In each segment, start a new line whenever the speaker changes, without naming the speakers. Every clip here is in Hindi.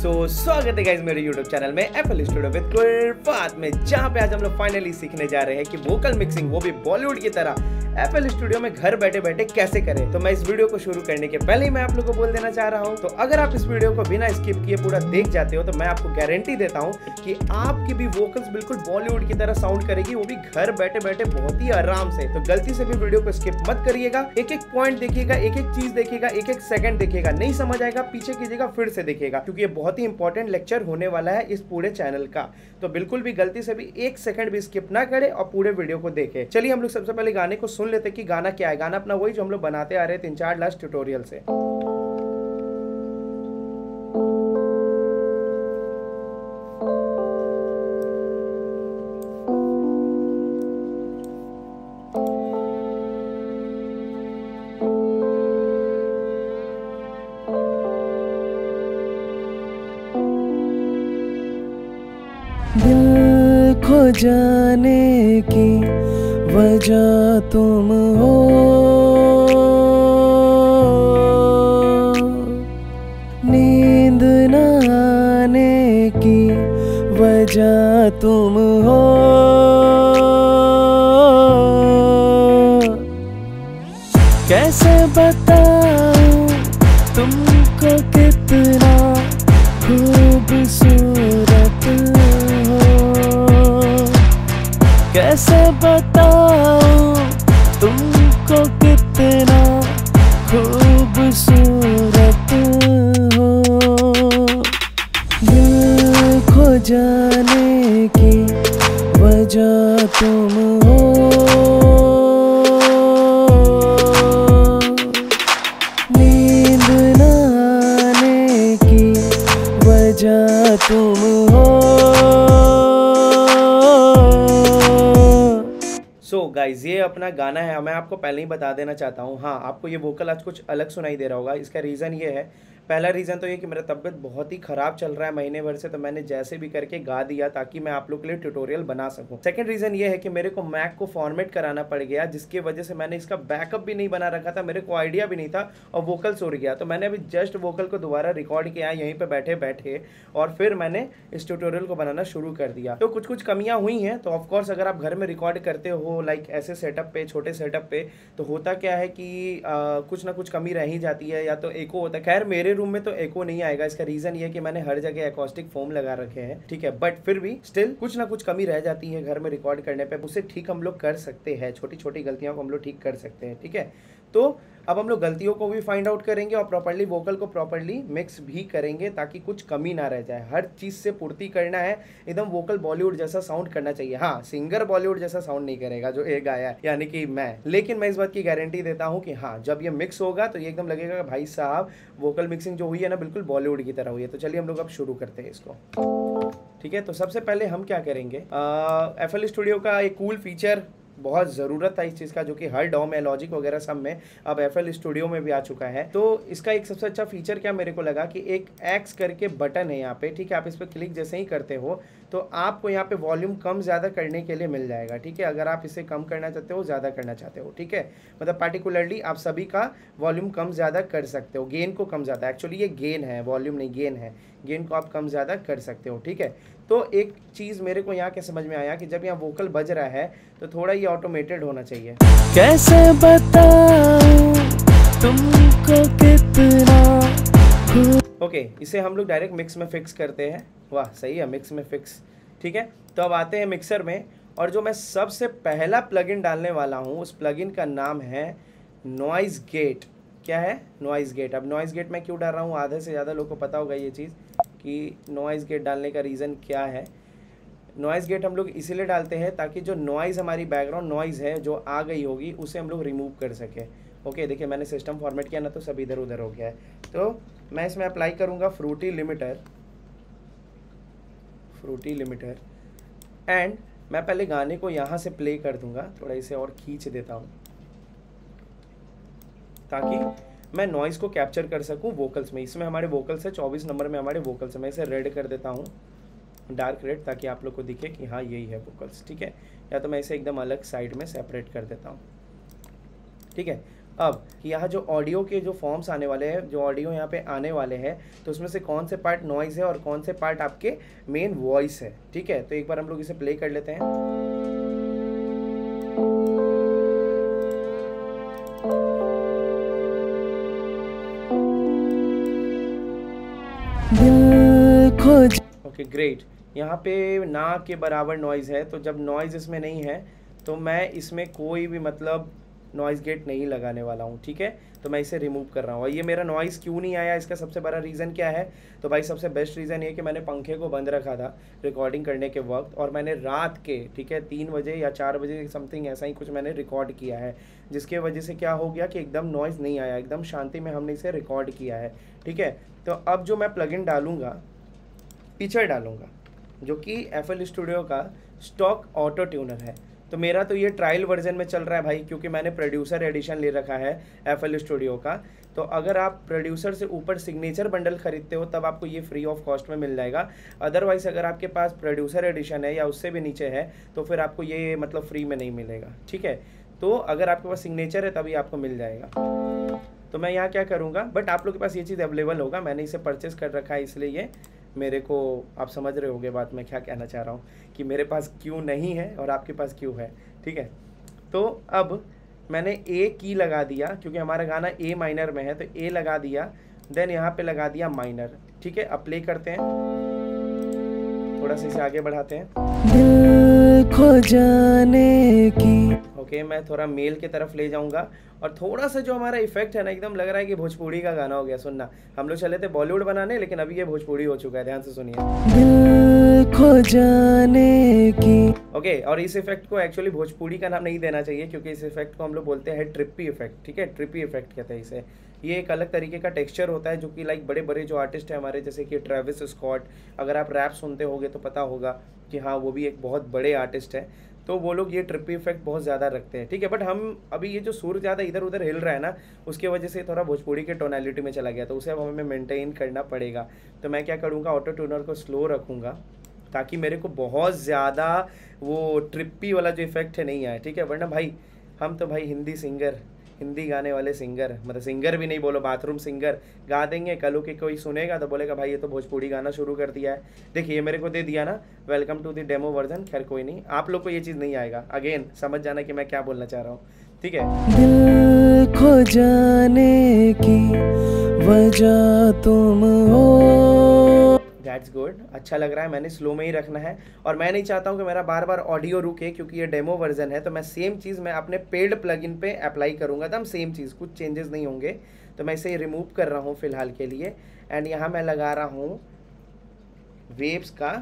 स्वागत है गाइस मेरे YouTube चैनल में एफएल स्टूडियो विद कुरफात में, जहां पे आज हम लोग फाइनली सीखने जा रहे हैं कि वोकल मिक्सिंग वो भी बॉलीवुड की तरह एफएल स्टूडियो में घर बैठे बैठे कैसे करें। तो मैं इस वीडियो को शुरू करने के पहले ही मैं आप लोगों को बोल देना चाह रहा हूं, तो अगर आप इस वीडियो को बिना स्किप किए पूरा देख जाते हो तो मैं आपको गारंटी देता हूं कि आपकी भी वोकल्स बिल्कुल बॉलीवुड की तरह साउंड करेगी, वो भी घर बैठे बैठे बहुत ही आराम से। तो गलती से भी वीडियो को स्किप मत करिएगा, एक एक पॉइंट देखिएगा, एक एक चीज देखिएगा, एक एक सेकंड देखिएगा, नहीं समझ आएगा पीछे कीजिएगा फिर से देखिएगा, क्योंकि ये बहुत ही इंपॉर्टेंट लेक्चर होने वाला है इस पूरे चैनल का। तो बिल्कुल भी गलती से भी एक सेकंड भी स्किप ना करें और पूरे वीडियो को देखें। चलिए हम लोग सबसे पहले गाने को सुन लेते कि गाना क्या है। गाना अपना वही जो हम लोग बनाते आ रहे हैं 3-4 लास्ट ट्यूटोरियल से।
दिल खो जाने की वजह तुम हो, नींद न आने की वजह तुम हो, कैसे बताऊं तुमको कितना खूबसूरत हो, कैसे बताऊं तुमको कितना खूबसूरत हो। दिल खो जाने की वजह तुम हो, नींद न आने की वजह तुम हो।
सो गाइज ये अपना गाना है, मैं आपको पहले ही बता देना चाहता हूँ। हाँ, आपको ये वोकल आज कुछ अलग सुनाई दे रहा होगा। इसका रीज़न ये है, पहला रीज़न तो ये कि मेरा तबीयत बहुत ही ख़राब चल रहा है महीने भर से, तो मैंने जैसे भी करके गा दिया ताकि मैं आप लोग के लिए ट्यूटोरियल बना सकूं। सेकंड रीज़न ये है कि मेरे को मैक को फॉर्मेट कराना पड़ गया, जिसकी वजह से मैंने इसका बैकअप भी नहीं बना रखा था, मेरे को आइडिया भी नहीं था और वोकल उड़ गया। तो मैंने अभी जस्ट वोकल को दोबारा रिकॉर्ड किया यहीं पर बैठे बैठे, और फिर मैंने इस ट्यूटोरियल को बनाना शुरू कर दिया। तो कुछ कमियाँ हुई हैं, तो ऑफकोर्स अगर आप घर में रिकॉर्ड करते हो लाइक ऐसे सेटअप पे, छोटे सेटअप पे, तो होता क्या है कि कुछ ना कुछ कमी रह ही जाती है, या तो एको होता है। खैर मेरे रूम में तो एको नहीं आएगा, इसका रीजन ये है कि मैंने हर जगह एकॉस्टिक फोम लगा रखे हैं, ठीक है, बट फिर भी स्टिल कुछ ना कुछ कमी रह जाती है घर में रिकॉर्ड करने पे, उसे ठीक हम लोग कर सकते हैं, छोटी छोटी गलतियों को हम लोग ठीक कर सकते हैं, ठीक है। तो अब हम लोग गलतियों को भी फाइंड आउट करेंगे और प्रॉपर्ली वोकल को प्रॉपर्ली मिक्स भी करेंगे ताकि कुछ कमी ना रह जाए। हर चीज़ से पूर्ति करना है, एकदम वोकल बॉलीवुड जैसा साउंड करना चाहिए। हाँ, सिंगर बॉलीवुड जैसा साउंड नहीं करेगा जो ये गाया है, यानी कि मैं, लेकिन मैं इस बात की गारंटी देता हूँ कि हाँ, जब ये मिक्स होगा तो ये एकदम लगेगा कि भाई साहब वोकल मिक्सिंग जो हुई है ना बिल्कुल बॉलीवुड की तरह हुई है। तो चलिए हम लोग अब शुरू करते हैं इसको, ठीक है। तो सबसे पहले हम क्या करेंगे, एफएल स्टूडियो का एक कूल फीचर बहुत ज़रूरत था इस चीज़ का, जो कि हर डॉम है, लॉजिक वगैरह सब में अब एफएल स्टूडियो में भी आ चुका है। तो इसका एक सबसे अच्छा फीचर क्या मेरे को लगा कि एक एक्स करके बटन है यहाँ पे, ठीक है। आप इस पर क्लिक जैसे ही करते हो तो आपको यहाँ पे वॉल्यूम कम ज़्यादा करने के लिए मिल जाएगा, ठीक है। अगर आप इसे कम करना चाहते हो, ज़्यादा करना चाहते हो, ठीक है, मतलब पार्टिकुलरली आप सभी का वॉल्यूम कम ज़्यादा कर सकते हो, गेन को कम ज़्यादा, एक्चुअली ये गेन है, वॉल्यूम नहीं गेन है, गेन को आप कम ज़्यादा कर सकते हो, ठीक है। तो एक चीज़ मेरे को यहाँ क्या समझ में आया कि जब यहाँ वोकल बज रहा है तो थोड़ा ये ऑटोमेटेड होना चाहिए।
कैसे बताऊं तुमको कितना।
ओके, इसे हम लोग डायरेक्ट मिक्स में फिक्स करते हैं। वाह, सही है, मिक्स में फिक्स, ठीक है। तो अब आते हैं मिक्सर में, और जो मैं सबसे पहला प्लगइन डालने वाला हूँ उस प्लगइन का नाम है नॉइज़ गेट। क्या है? Noise gate. अब नॉइज़ गेट मैं क्यों डाल रहा हूँ, आधे से ज़्यादा लोग को पता होगा ये चीज़ कि नॉइज़ गेट डालने का रीज़न क्या है। नॉइज़ गेट हम लोग इसीलिए डालते हैं ताकि जो नॉइज़ हमारी बैकग्राउंड नॉइज़ है जो आ गई होगी उसे हम लोग रिमूव कर सकें। ओके, देखिए मैंने सिस्टम फॉर्मेट किया ना तो सब इधर उधर हो गया है। तो मैं इसमें अप्लाई करूँगा फ्रूटी लिमिटर, एंड मैं पहले गाने को यहाँ से प्ले कर दूँगा, थोड़ा इसे और खींच देता हूँ ताकि मैं नॉइज़ को कैप्चर कर सकूँ वोकल्स में। इसमें हमारे वोकल्स है 24 नंबर में हमारे वोकल्स है। मैं इसे रेड कर देता हूँ, डार्क रेड, ताकि आप लोग को दिखे कि हाँ यही है वोकल्स, ठीक है। या तो मैं इसे एकदम अलग साइड में सेपरेट कर देता हूँ, ठीक है। अब कि यहाँ जो ऑडियो के जो फॉर्म्स आने वाले हैं, जो ऑडियो यहाँ पे आने वाले हैं, तो उसमें से कौन से पार्ट नॉइज़ है और कौन से पार्ट आपके मेन वॉइस है। ठीक है, तो एक बार हम लोग इसे प्ले कर लेते हैं। Okay great. यहाँ पे ना के बराबर नॉइज़ है, तो जब नॉइज़ इसमें नहीं है तो मैं इसमें कोई भी मतलब नॉइज़ गेट नहीं लगाने वाला हूँ। ठीक है, तो मैं इसे रिमूव कर रहा हूँ। और ये मेरा नॉइज़ क्यों नहीं आया, इसका सबसे बड़ा रीज़न क्या है, तो भाई सबसे बेस्ट रीज़न ये कि मैंने पंखे को बंद रखा था रिकॉर्डिंग करने के वक्त, और मैंने रात के, ठीक है, 3 बजे या 4 बजे समथिंग ऐसा ही कुछ मैंने रिकॉर्ड किया है, जिसके वजह से क्या हो गया कि एकदम नॉइज़ नहीं आया, एकदम शांति में हमने इसे रिकॉर्ड किया है। ठीक है, तो अब जो मैं प्लगइन डालूँगा, पिक्चर डालूँगा, जो कि FL स्टूडियो का स्टॉक ऑटो ट्यूनर है। तो मेरा तो ये ट्रायल वर्जन में चल रहा है भाई, क्योंकि मैंने प्रोड्यूसर एडिशन ले रखा है FL स्टूडियो का। तो अगर आप प्रोड्यूसर से ऊपर सिग्नेचर बंडल खरीदते हो तब आपको ये फ्री ऑफ कॉस्ट में मिल जाएगा। अदरवाइज़ अगर आपके पास प्रोड्यूसर एडिशन है या उससे भी नीचे है तो फिर आपको ये मतलब फ्री में नहीं मिलेगा। ठीक है, तो अगर आपके पास सिग्नेचर है तभी आपको मिल जाएगा। तो मैं यहाँ क्या करूँगा, बट आप लोग के पास ये चीज़ अवेलेबल होगा, मैंने इसे परचेस कर रखा है, इसलिए ये मेरे को, आप समझ रहे होगे बात मैं क्या कहना चाह रहा हूँ कि मेरे पास क्यों नहीं है और आपके पास क्यों है। ठीक है, तो अब मैंने ए की लगा दिया, क्योंकि हमारा गाना ए माइनर में है, तो ए लगा दिया, देन यहाँ पे लगा दिया माइनर। ठीक है, अब प्ले करते हैं, थोड़ा सा इसे आगे बढ़ाते हैं।
दिल खो जाने की।
ओके, मैं थोड़ा मेल की तरफ ले जाऊंगा, और थोड़ा सा जो हमारा इफेक्ट है ना, एकदम लग रहा है कि भोजपुरी का गाना हो गया। सुनना, हम लोग चले थे बॉलीवुड बनाने, लेकिन अभी ये भोजपुरी हो चुका है, ध्यान से सुनिए।
दिल खो जाने की।
ओके, और इस इफेक्ट को एक्चुअली भोजपुरी का नाम नहीं देना चाहिए, क्योंकि इस इफेक्ट को हम लोग बोलते हैं ट्रिप्पी इफेक्ट। ठीक है, ट्रिप्पी इफेक्ट कहते हैं इसे। ये एक अलग तरीके का टेक्सचर होता है, जो कि लाइक बड़े बड़े जो आर्टिस्ट हैं हमारे, जैसे कि ट्रेविस स्कॉट, अगर आप रैप सुनते होगे तो पता होगा कि हाँ वो भी एक बहुत बड़े आर्टिस्ट है, तो वो लोग ये ट्रिप्पी इफेक्ट बहुत ज़्यादा रखते हैं। ठीक है, बट हम अभी ये जो सुर ज़्यादा इधर उधर हिल रहा है ना, उसके वजह से थोड़ा भोजपुरी के टोनैलिटी में चला गया, तो उसे अब हमें मेंटेन करना पड़ेगा। तो मैं क्या करूँगा, ऑटो ट्यूनर को स्लो रखूँगा, ताकि मेरे को बहुत ज़्यादा वो ट्रिप्पी वाला जो इफेक्ट है नहीं आए। ठीक है, वरना भाई हम तो भाई हिंदी सिंगर, हिंदी गाने वाले सिंगर, मतलब सिंगर भी नहीं बोलो, बाथरूम सिंगर गा देंगे, कल के कोई सुनेगा तो बोलेगा भाई ये तो भोजपुरी गाना शुरू कर दिया है। देखिए, ये मेरे को दे दिया ना, welcome to the demo version. खैर कोई नहीं, आप लोग को ये चीज़ नहीं आएगा। अगेन समझ जाना कि मैं क्या बोलना चाह रहा हूँ। ठीक है,
दिल खो जाने की वजह तुम हो।
दैट्स गुड, अच्छा लग रहा है। मैंने स्लो में ही रखना है, और मैं नहीं चाहता हूँ कि मेरा बार बार ऑडियो रुके, क्योंकि ये डेमो वर्जन है। तो मैं सेम चीज़ मैं अपने पेड प्लगइन पे अप्लाई करूँगा, एकदम सेम चीज़, कुछ चेंजेस नहीं होंगे। तो मैं इसे रिमूव कर रहा हूँ फ़िलहाल के लिए, एंड यहाँ मैं लगा रहा हूँ वेव्स का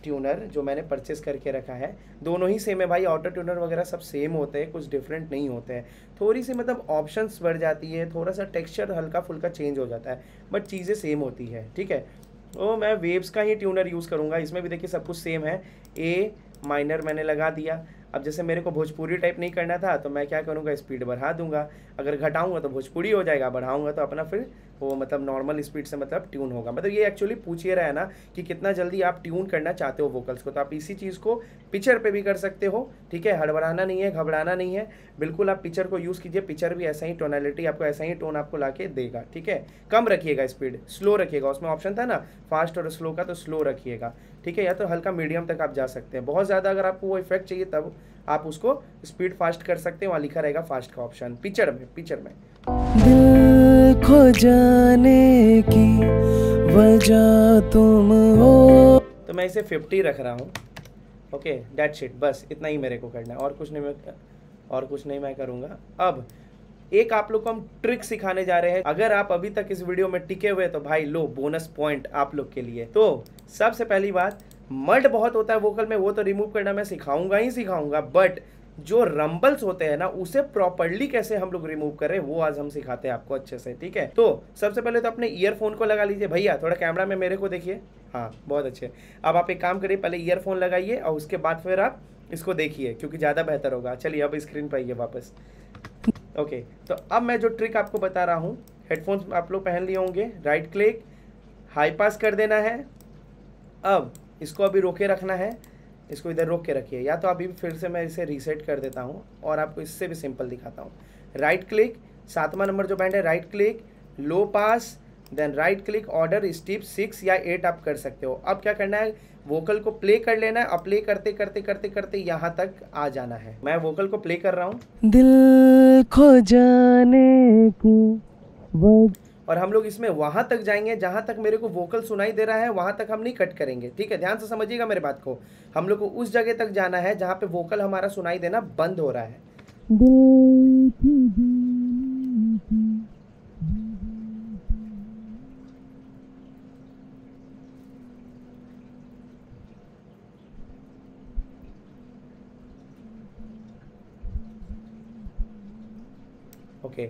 ट्यूनर, जो मैंने परचेस करके रखा है। दोनों ही सेम है भाई, ऑटो ट्यूनर वगैरह सब सेम होते हैं, कुछ डिफरेंट नहीं होते हैं। थोड़ी सी मतलब ऑप्शंस बढ़ जाती है, थोड़ा सा टेक्सचर हल्का फुल्का चेंज हो जाता है, बट चीज़ें सेम होती है। ठीक है, तो मैं वेव्स का ही ट्यूनर यूज़ करूँगा। इसमें भी देखिए सब कुछ सेम है, ए माइनर मैंने लगा दिया। अब जैसे मेरे को भोजपुरी टाइप नहीं करना था, तो मैं क्या करूँगा, स्पीड बढ़ा दूंगा। अगर घटाऊंगा तो भोजपुरी हो जाएगा, बढ़ाऊंगा तो अपना फिर वो मतलब नॉर्मल स्पीड से मतलब ट्यून होगा। मतलब ये एक्चुअली पूछ ये रहा है ना कि कितना जल्दी आप ट्यून करना चाहते हो वोकल्स को, तो आप इसी चीज़ को पिक्चर पे भी कर सकते हो। ठीक है, हड़बड़ाना नहीं है, घबराना नहीं है, बिल्कुल आप पिक्चर को यूज़ कीजिए। पिक्चर भी ऐसा ही टोनैलिटी आपको, ऐसा ही टोन आपको ला के देगा। ठीक है, कम रखिएगा स्पीड, स्लो रखिएगा। उसमें ऑप्शन था ना फास्ट और स्लो का, तो स्लो रखिएगा। ठीक है, या तो हल्का मीडियम तक आप जा सकते हैं। बहुत ज़्यादा अगर आपको वो इफेक्ट चाहिए तब आप उसको स्पीड फास्ट कर सकते हैं, वहाँ लिखा रहेगा फास्ट का ऑप्शन पिक्चर में।
दिल खो जाने की वजह तुम हो।
तो मैं इसे 50 रख रहा हूँ। ओके, दैट्स इट, बस इतना ही मेरे को करना है, और कुछ नहीं मैं करूँगा। अब एक आप लोग को हम ट्रिक सिखाने जा रहे हैं। अगर आप अभी तक इस वीडियो में टिके हुए तो भाई लो बोनस पॉइंट आप लोग के लिए। तो सबसे पहली बात, मड बहुत होता है वोकल में, वो तो रिमूव करना मैं सिखाऊंगा ही सिखाऊंगा, बट जो रंबल्स होते हैं ना, उसे प्रॉपर्ली कैसे हम लोग रिमूव करें वो आज हम सिखाते हैं आपको अच्छे से। ठीक है, तो सबसे पहले तो अपने ईयरफोन को लगा लीजिए। भैया थोड़ा कैमरा में मेरे को देखिए, हाँ बहुत अच्छे। अब आप एक काम करिए, पहले ईयरफोन लगाइए और उसके बाद फिर आप इसको देखिए, क्योंकि ज़्यादा बेहतर होगा। चलिए अब स्क्रीन पर आइए वापस। ओके, तो अब मैं जो ट्रिक आपको बता रहा हूँ, हेडफोन्स आप लोग पहन लिए होंगे, राइट क्लिक हाई पास कर देना है। अब इसको अभी रोके रखना है, इसको इधर रोक के रखिए, या तो अभी फिर से मैं इसे रीसेट कर देता हूँ और आपको इससे भी सिंपल दिखाता हूँ। राइट क्लिक 7वां नंबर जो बैंड है right click, low pass, then right click, order, steep 6 या 8 आप कर सकते हो। अब क्या करना है, वोकल को प्ले कर लेना है और प्ले करते करते करते करते यहाँ तक आ जाना है। मैं वोकल को प्ले कर रहा हूँ
दिल खो जाने की
और हम लोग इसमें वहां तक जाएंगे जहां तक मेरे को वोकल सुनाई दे रहा है, वहां तक हम नहीं कट करेंगे, ठीक है। ध्यान से समझिएगा मेरे बात को। हम लोग को उस जगह तक जाना है जहां पे वोकल हमारा सुनाई देना बंद हो रहा है।
दिल खो
ओके,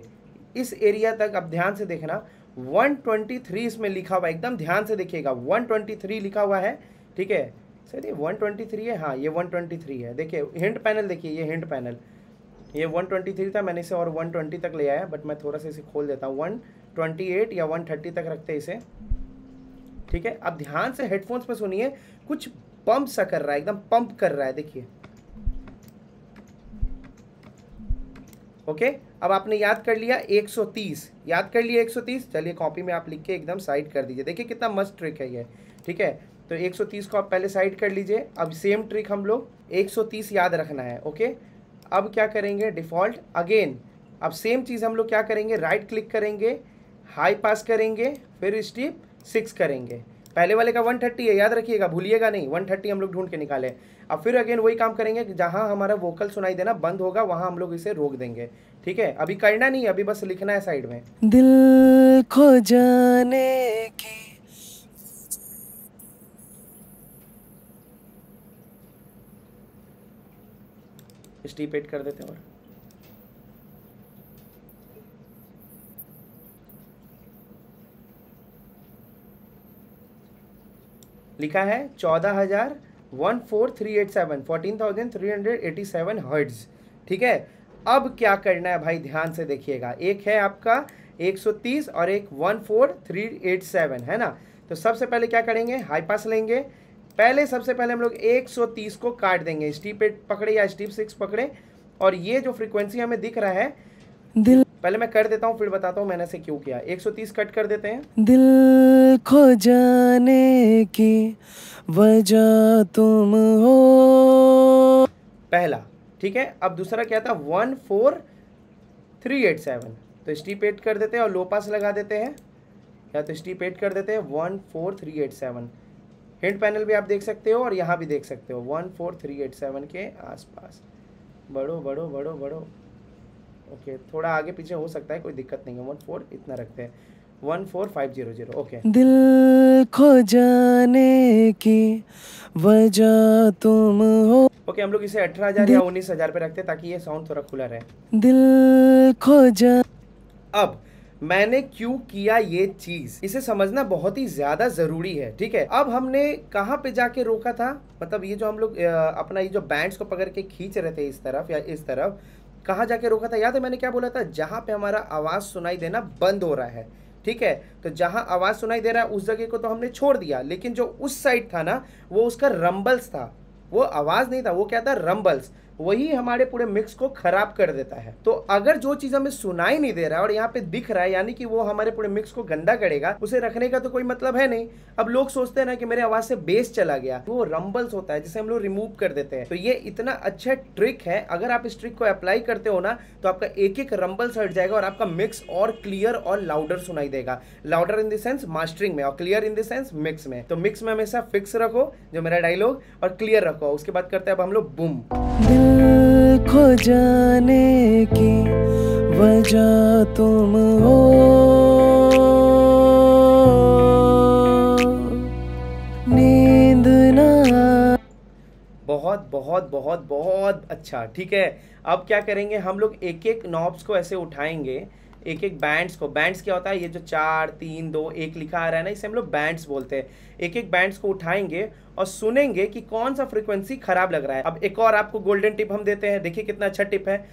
इस एरिया तक अब ध्यान से देखना। 123 इसमें लिखा हुआ है, एकदम ध्यान से देखिएगा, 123 लिखा हुआ है, ठीक है। सर ये 123 है, हाँ ये 123 है। देखिए हिंट पैनल, देखिए ये हिंट पैनल, ये 123 था, मैंने इसे और 120 तक ले आया, बट मैं थोड़ा सा इसे खोल देता हूँ, 128 या 130 तक रखते हैं इसे, ठीक है। अब ध्यान से हेडफोन्स में सुनिए, कुछ पंप सा कर रहा है, एकदम पंप कर रहा है, देखिए। ओके, अब आपने याद कर लिया 130, याद कर लिया 130। चलिए कॉपी में आप लिख के एकदम साइड कर दीजिए, देखिए कितना मस्त ट्रिक है ये, ठीक है। तो 130 को आप पहले साइड कर लीजिए। अब सेम ट्रिक हम लोग 130 याद रखना है, ओके। अब क्या करेंगे, डिफ़ॉल्ट अगेन, अब सेम चीज़ हम लोग क्या करेंगे, राइट क्लिक करेंगे, हाई पास करेंगे, फिर स्टीप 6 करेंगे। पहले वाले का 130 है, याद रखिएगा, भूलिएगा नहीं, 130 हम लोग ढूंढ के निकाले। अब फिर अगेन वही काम करेंगे कि जहां हमारा वोकल सुनाई देना बंद होगा वहां हम लोग इसे रोक देंगे, ठीक है। अभी करना नहीं, अभी बस लिखना है साइड में।
दिल खो जाने की
स्टीप 8 कर देते हैं और लिखा है 14,387 14,387 हर्ट्ज, ठीक है। अब क्या करना है भाई, ध्यान से देखिएगा, एक है आपका 130 और एक 14,387 है ना। तो सबसे पहले क्या करेंगे, हाई पास लेंगे। पहले सबसे पहले हम लोग 130 को काट देंगे, स्टीप 8 पकड़े या स्टीप 6 पकड़े, और ये जो फ्रीक्वेंसी हमें दिख रहा है,
दिल
पहले मैं कर देता हूँ फिर बताता हूँ मैंने से क्यों किया। 130 कट कर देते हैं।
दिल खो जाने की वजह तुम हो,
पहला, ठीक है। अब दूसरा क्या था, 14,387, तो स्टीप 8 कर देते हैं और लो पास लगा देते हैं, या तो स्टीप 8 कर देते हैं। 14,387 हिंट पैनल भी आप देख सकते हो और यहाँ भी देख सकते हो, 14,387 के आसपास। बढ़ो बढ़ो बढ़ो बढ़ो, ओके, थोड़ा आगे पीछे हो सकता है, कोई दिक्कत नहीं है। 14 इतना रखते हैं, 14,500, ओके।
दिल खो जाने की वजह तुम हो,
ओके, हम लोग इसे 18,000 या 19,000 पे रखते हैं ताकि ये साउंड थोड़ा खुला रहे।
दिल खो जा
अब मैंने क्यों किया ये चीज, इसे समझना बहुत ही ज्यादा जरूरी है, ठीक है। अब हमने कहाँ पे जाके रोका था, मतलब ये जो हम लोग अपना ये जो बैंड्स को पकड़ के खींच रहे थे इस तरफ या इस तरफ, कहाँ जाके रोका था, याद है मैंने क्या बोला था, जहां पे हमारा आवाज सुनाई देना बंद हो रहा है, ठीक है। तो जहां आवाज सुनाई दे रहा है उस जगह को तो हमने छोड़ दिया, लेकिन जो उस साइड था ना, वो उसका रंबल्स था, वो आवाज नहीं था, वो क्या था, रंबल्स। वही हमारे पूरे मिक्स को खराब कर देता है। तो अगर जो चीज हमें सुनाई नहीं दे रहा है और यहाँ पे दिख रहा है, यानी कि वो हमारे पूरे मिक्स को गंदा करेगा, उसे रखने का तो कोई मतलब है नहीं। अब लोग सोचते हैं ना कि मेरे आवाज से बेस चला गया, वो रंबल्स होता है जिसे हम लोग रिमूव कर देते हैं। तो ये इतना अच्छा ट्रिक है, अगर आप इस ट्रिक को अप्लाई करते हो ना, तो आपका एक एक रंबल्स हट जाएगा और आपका मिक्स और क्लियर और लाउडर सुनाई देगा। Louder in the sense mastering में, और clear in the sense mix में। तो मिक्स में हमेशा फिक्स रखो जो मेरा डायलॉग, और क्लियर रखो। उसके बाद करते हैं अब हम लोग बूम।
दिल खो जाने की वजह तुम हो, नींद ना,
बहुत बहुत बहुत बहुत अच्छा, ठीक है। अब क्या करेंगे, हम लोग एक एक नॉब्स को ऐसे उठाएंगे, एक एक बैंड्स को। बैंड्स क्या होता है, ये जो 4 3 2 1 लिखा आ रहा है ना, इसे हम लोग बैंड्स बोलते हैं। एक एक बैंड्स को उठाएंगे और सुनेंगे कि कौन सा फ्रीक्वेंसी खराब लग रहा है। अब एक और आपको गोल्डन टिप हम देते हैं, देखिए कितना अच्छा टिप है।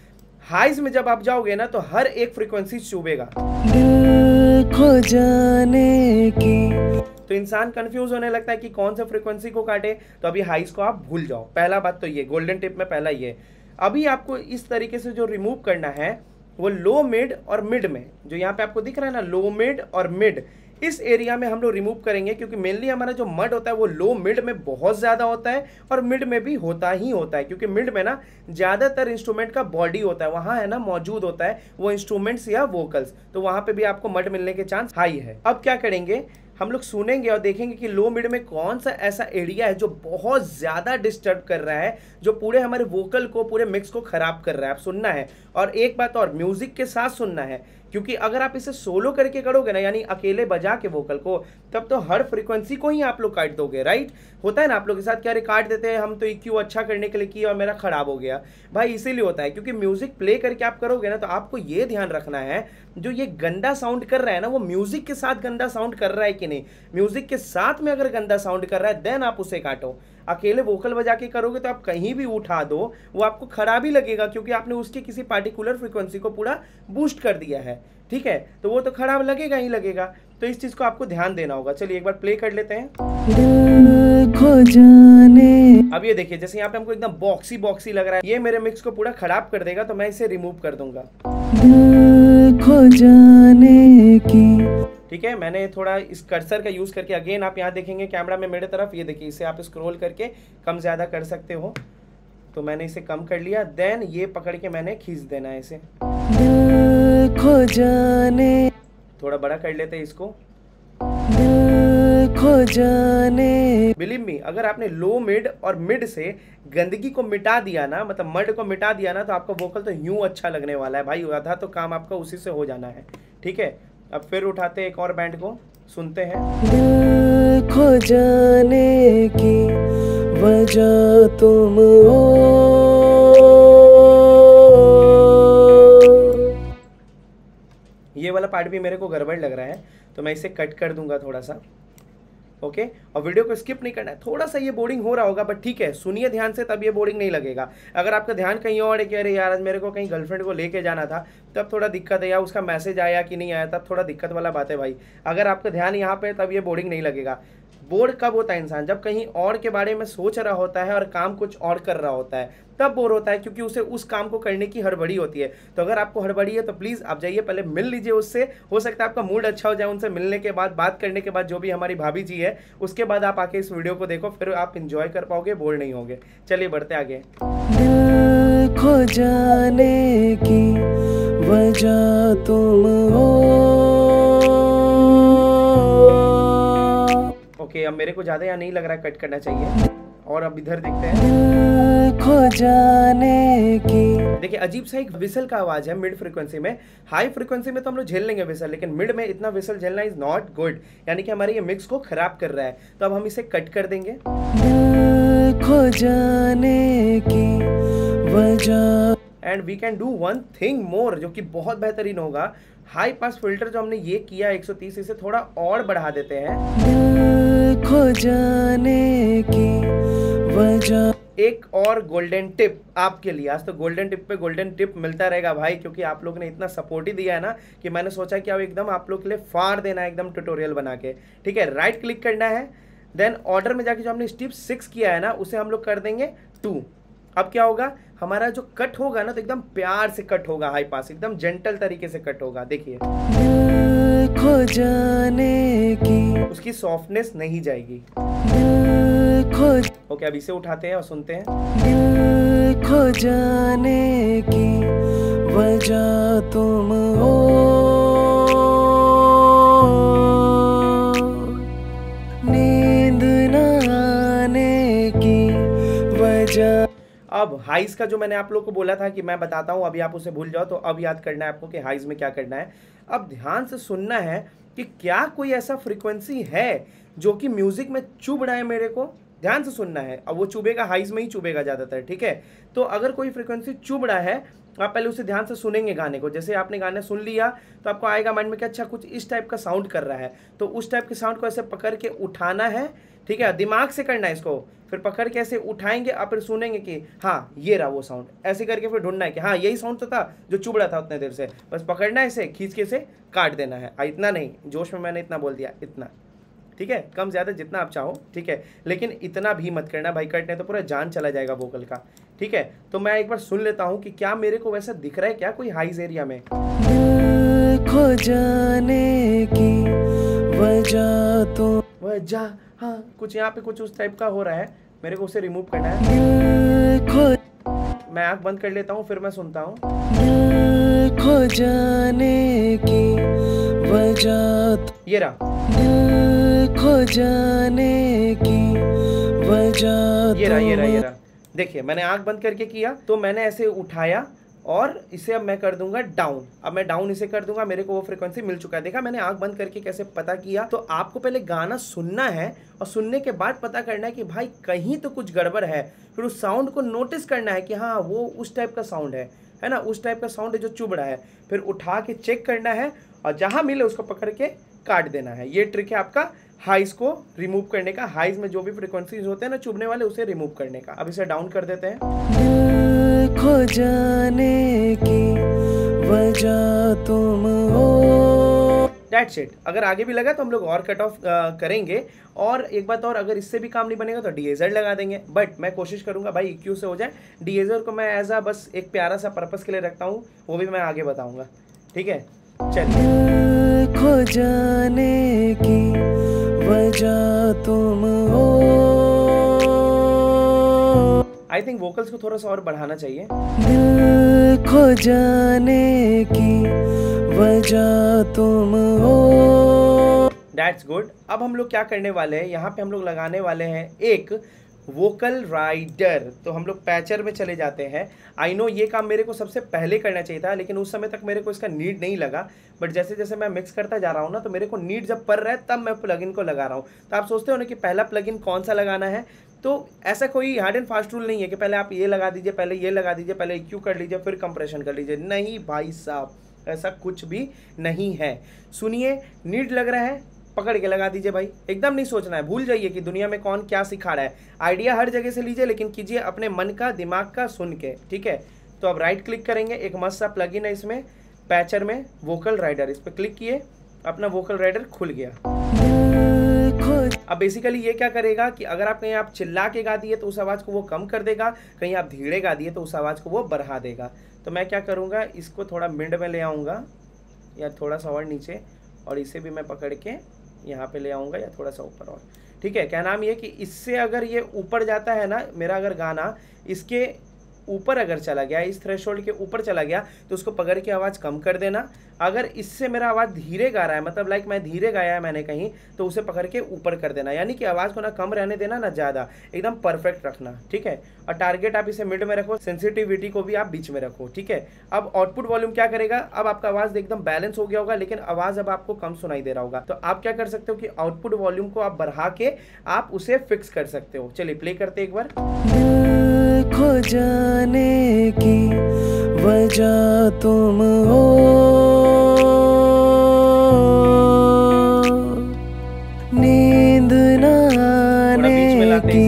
हाइज में जब आप जाओगे ना, तो हर एक फ्रीक्वेंसी चुभेगा,
दिल खो जाने की,
तो इंसान कंफ्यूज होने लगता है कि कौन सा फ्रीक्वेंसी को काटे। तो अभी हाइज को आप भूल जाओ, पहला बात तो ये गोल्डन टिप में पहला ये। अभी आपको इस तरीके से जो रिमूव करना है, वो लो मिड और मिड में, जो यहाँ पे आपको दिख रहा है ना लो मिड और मिड, इस एरिया में हम लोग रिमूव करेंगे, क्योंकि मेनली हमारा जो मड होता है वो लो मिड में बहुत ज़्यादा होता है और मिड में भी होता ही होता है, क्योंकि मिड में ना ज़्यादातर इंस्ट्रूमेंट का बॉडी होता है, वहाँ है ना मौजूद होता है वो इंस्ट्रूमेंट्स या वोकल्स, तो वहाँ पे भी आपको मड मिलने के चांस हाई है। अब क्या करेंगे, हम लोग सुनेंगे और देखेंगे कि लो मिड में कौन सा ऐसा एरिया है जो बहुत ज़्यादा डिस्टर्ब कर रहा है, जो पूरे हमारे वोकल को, पूरे मिक्स को ख़राब कर रहा है। आप सुनना है, और एक बात और, म्यूज़िक के साथ सुनना है, क्योंकि अगर आप इसे सोलो करके करोगे ना, यानी अकेले बजा के वोकल को, तब तो हर फ्रीक्वेंसी को ही आप लोग काट दोगे, राइट। होता है ना आप लोग के साथ, क्या काट देते हैं हम तो EQ अच्छा करने के लिए किया और मेरा ख़राब हो गया भाई, इसीलिए होता है क्योंकि म्यूज़िक प्ले करके आप करोगे ना, तो आपको ये ध्यान रखना है जो ये गंदा साउंड कर रहा है ना, वो म्यूज़िक के साथ गंदा साउंड कर रहा है कि नहीं। म्यूज़िक के साथ में अगर गंदा साउंड कर रहा है देन आप उसे काटो। अकेले वोकल बजा के करोगे तो आप कहीं भी उठा दो वो आपको खराब ही लगेगा, क्योंकि आपने उसके किसी पार्टिकुलर फ्रीक्वेंसी को पूरा बूस्ट कर दिया है, ठीक है, तो वो तो खराब लगेगा ही लगेगा। तो इस चीज़ को आपको ध्यान देना होगा। चलिए एक बार प्ले कर लेते हैं।
खो जाने।
अब ये देखिए, जैसे यहाँ पे हमको एकदम बॉक्सी बॉक्सी लग रहा है, ये मेरे मिक्स को पूरा खराब कर देगा, तो मैं इसे रिमूव कर दूंगा।
खो जाने की।
ठीक है, मैंने थोड़ा इस कर्सर का यूज़ करके, अगेन आप यहाँ देखेंगे कैमरा में मेरे तरफ, ये देखिए इसे आप स्क्रॉल करके कम ज़्यादा कर सकते हो, तो मैंने इसे कम कर लिया। देन ये पकड़ के मैंने खींच देना है इसे,
खो जाने।
थोड़ा बड़ा कर लेते हैं इसको।
खो जाने।
बिलीव मी, अगर आपने लो मिड और मिड से गंदगी को मिटा दिया ना, मतलब मड को मिटा दिया ना, तो आपका वोकल तो यूं अच्छा लगने वाला है भाई, आधा तो काम आपका उसी से हो जाना है। ठीक है, अब फिर उठाते हैं एक और बैंड को, सुनते हैं।
खो जाने की वजह तुम हो।
ये वाला पार्ट भी मेरे को गड़बड़ लग रहा है, तो मैं इसे कट कर दूंगा थोड़ा सा, ओके। और वीडियो को स्किप नहीं करना है, थोड़ा सा ये बोरिंग हो रहा होगा बट ठीक है, सुनिए ध्यान से, तब ये बोरिंग नहीं लगेगा। अगर आपका ध्यान कहीं और है कि अरे यार आज मेरे को कहीं गर्लफ्रेंड को लेके जाना था, तब थोड़ा दिक्कत है, या उसका मैसेज आया कि नहीं आया, तब थोड़ा दिक्कत वाला बात है भाई। अगर आपका ध्यान यहाँ पे, तब ये बोरिंग नहीं लगेगा। बोर कब होता है इंसान, जब कहीं और के बारे में सोच रहा होता है और काम कुछ और कर रहा होता है, तब बोर होता है, क्योंकि उसे उस काम को करने की हड़बड़ी होती है। तो अगर आपको हड़बड़ी है तो प्लीज़ आप जाइए, पहले मिल लीजिए उससे, हो सकता है आपका मूड अच्छा हो जाए उनसे मिलने के बाद, बात करने के बाद, जो भी हमारी भाभी जी है, उसके बाद आप आके इस वीडियो को देखो, फिर आप इंजॉय कर पाओगे, बोर नहीं होगे। चलिए बढ़ते आगे।
खो जाने की वजह तुम हो।
ओके, अब मेरे को ज़्यादा यहाँ नहीं लग रहा है कट करना चाहिए, और अब इधर देखते हैं।
खो जाने की।
देखिए अजीब सा एक विसल का आवाज़ है मिड फ्रीक्वेंसी में। हाई फ्रीक्वेंसी में तो हम लोग झेल लेंगे विसल, लेकिन मिड में इतना विसल झेलना इज़ नॉट गुड, यानी कि हमारे ये मिक्स को खराब कर रहा है। तो अब हम इसे कट कर देंगे।
खो जाने की वजह।
And we can do one thing more, जो कि बहुत बेहतरीन होगा। हाई पास फिल्टर जो हमने ये किया 130, इसे थोड़ा और बढ़ा देते हैं।
खो जाने की वजह।
एक और गोल्डन टिप आपके लिए, आज तो गोल्डन टिप पे गोल्डन टिप मिलता रहेगा भाई, क्योंकि आप लोग ने इतना सपोर्ट ही दिया है ना, कि मैंने सोचा कि अब एकदम आप लोग के लिए फाड़ देना है, एकदम ट्यूटोरियल बना के। ठीक है, राइट क्लिक करना है, देन ऑर्डर में जाके जो हमने स्टेप 6 किया है ना, उसे हम लोग कर देंगे 2। अब क्या होगा, हमारा जो कट होगा ना, तो एकदम प्यार से कट होगा, हाई पास एकदम जेंटल तरीके से कट होगा। देखिए
खो जाने की।
उसकी सॉफ्टनेस नहीं जाएगी। ओके, अब इसे उठाते हैं और सुनते हैं।
खो जाने की वजह तुम हो। नींद न आने की वजह।
अब हाइज का जो मैंने आप लोग को बोला था कि मैं बताता हूँ, अभी आप उसे भूल जाओ, तो अब याद करना है आपको कि हाइज में क्या करना है। अब ध्यान से सुनना है कि क्या कोई ऐसा फ्रीक्वेंसी है जो कि म्यूजिक में चुभ रहा है मेरे को, ध्यान से सुनना है। अब वो चुभेगा, हाइज में ही चुभेगा ज़्यादातर, ठीक है। तो अगर कोई फ्रीक्वेंसी चुभ रहा है, आप पहले उसे ध्यान से सुनेंगे गाने को। जैसे आपने गाने सुन लिया तो आपको आएगा माइंड में कि अच्छा कुछ इस टाइप का साउंड कर रहा है, तो उस टाइप के साउंड को ऐसे पकड़ के उठाना है, ठीक है, दिमाग से करना है इसको। फिर पकड़ के ऐसे उठाएंगे, आप फिर सुनेंगे कि हाँ ये रहा वो साउंड, ऐसे करके फिर ढूंढना है कि हाँ यही साउंड तो था जो चुभ रहा था उतने देर से। बस पकड़ना है इसे, खींच के इसे काट देना है। इतना नहीं, जोश में मैंने इतना बोल दिया, इतना, ठीक है, कम ज़्यादा जितना आप चाहो, ठीक है, लेकिन इतना भी मत करना भाई, कटने तो पूरा जान चला जाएगा वोकल का, ठीक है। तो मैं एक बार सुन लेता हूँ कि क्या मेरे को वैसा दिख रहा है क्या कोई हाइज एरिया में।
दिल खो जाने की वजह तो
वजह, हाँ कुछ यहाँ पे कुछ उस टाइप का हो रहा है, मेरे को उसे रिमूव करना है।
दिल खो,
मैं आँख बंद कर लेता हूँ, फिर मैं सुनता हूँ।
दिल खो जाने की वजह,
ये रहा,
दिल खो जाने की वजह,
ये रहा। देखिए मैंने आंख बंद करके किया तो मैंने ऐसे उठाया और इसे अब मैं कर दूंगा डाउन। अब मैं डाउन इसे कर दूंगा, मेरे को वो फ्रीक्वेंसी मिल चुका है। देखा मैंने आंख बंद करके कैसे पता किया। तो आपको पहले गाना सुनना है और सुनने के बाद पता करना है कि भाई कहीं तो कुछ गड़बड़ है। फिर उस साउंड को नोटिस करना है कि हाँ वो उस टाइप का साउंड है ना, उस टाइप का साउंड है जो चुभ रहा है। फिर उठा के चेक करना है और जहाँ मिले उसको पकड़ के काट देना है। ये ट्रिक है आपका हाइज को रिमूव करने का। हाइज में जो भी फ्रीक्वेंसीज होते हैं ना चुभने वाले, उसे रिमूव करने का। अब इसे डाउन कर देते हैं।
दिल खो जाने की वजह तुम हो।
That's it। अगर आगे भी लगा तो हम लोग और कट ऑफ करेंगे। और एक बात और, अगर इससे भी काम नहीं बनेगा तो डीएजर लगा देंगे, बट मैं कोशिश करूंगा भाई EQ से हो जाए। डीएजर को मैं एज अ बस एक प्यारा सा पर्पस के लिए रखता हूँ, वो भी मैं आगे बताऊंगा, ठीक है। चलिए,
दिल खो जाने की वजह तुम हो।
आई थिंक वोकल्स को थोड़ा सा और बढ़ाना चाहिए।
दिल खो जाने की वजह तुम हो।
That's good. अब हम लोग क्या करने वाले हैं, यहाँ पे हम लोग लगाने वाले हैं एक वोकल राइडर। तो हम लोग पैचर में चले जाते हैं। आई नो ये काम मेरे को सबसे पहले करना चाहिए था, लेकिन उस समय तक मेरे को इसका नीड नहीं लगा। बट जैसे जैसे मैं मिक्स करता जा रहा हूँ ना, तो मेरे को नीड जब पड़ रहा है तब मैं प्लगइन को लगा रहा हूँ। तो आप सोचते हो ना कि पहला प्लगइन कौन सा लगाना है, तो ऐसा कोई हार्ड एंड फास्ट रूल नहीं है कि पहले आप ये लगा दीजिए, पहले ये लगा दीजिए, पहले EQ कर लीजिए, फिर कंप्रेशन कर लीजिए। नहीं भाई साहब, ऐसा कुछ भी नहीं है। सुनिए, नीड लग रहा है, पकड़ के लगा दीजिए भाई। एकदम नहीं सोचना है, भूल जाइए कि दुनिया में कौन क्या सिखा रहा है। आइडिया हर जगह से लीजिए, लेकिन कीजिए अपने मन का, दिमाग का सुन के, ठीक है। तो अब राइट क्लिक करेंगे, एक मस्त सा प्लगइन है इसमें पैचर में, वोकल राइडर। इस पर क्लिक किए, अपना वोकल राइडर खुल गया। अब बेसिकली ये क्या करेगा कि अगर आप कहीं आप चिल्ला के गा दिए तो उस आवाज़ को वो कम कर देगा, कहीं आप धीरे गा दिए तो उस आवाज़ को वो बढ़ा देगा। तो मैं क्या करूँगा, इसको थोड़ा मिड में ले आऊँगा या थोड़ा सा और नीचे, और इसे भी मैं पकड़ के यहाँ पे ले आऊँगा या थोड़ा सा ऊपर और, ठीक है। क्या नाम ये कि इससे अगर ये ऊपर जाता है ना, मेरा अगर गाना इसके ऊपर अगर चला गया, इस थ्रेशोल्ड के ऊपर चला गया, तो उसको पकड़ के आवाज़ कम कर देना। अगर इससे मेरा आवाज़ धीरे गा रहा है, मतलब लाइक मैं धीरे गाया है मैंने कहीं, तो उसे पकड़ के ऊपर कर देना। यानी कि आवाज़ को ना कम रहने देना ना ज़्यादा, एकदम परफेक्ट रखना, ठीक है। और टारगेट आप इसे मिड में रखो, सेंसिटिविटी को भी आप बीच में रखो, ठीक है। अब आउटपुट वॉल्यूम क्या करेगा, अब आपका आवाज़ एकदम बैलेंस हो गया होगा, लेकिन आवाज़ अब आपको कम सुनाई दे रहा होगा। तो आप क्या कर सकते हो कि आउटपुट वॉल्यूम को आप बढ़ा के आप उसे फिक्स कर सकते हो। चलिए प्ले करते एक बार।
दिल खो जाने की वजह तुम हो। नींद न आने की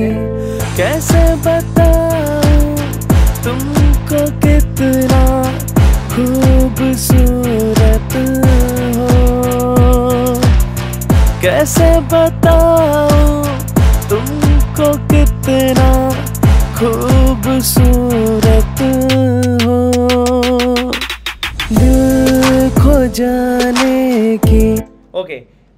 कैसे बताऊं तुमको कितना खूबसूरत हो। कैसे बताऊं तुमको कितना खूबसूरत हो। दिल खो जाने की।
ओके,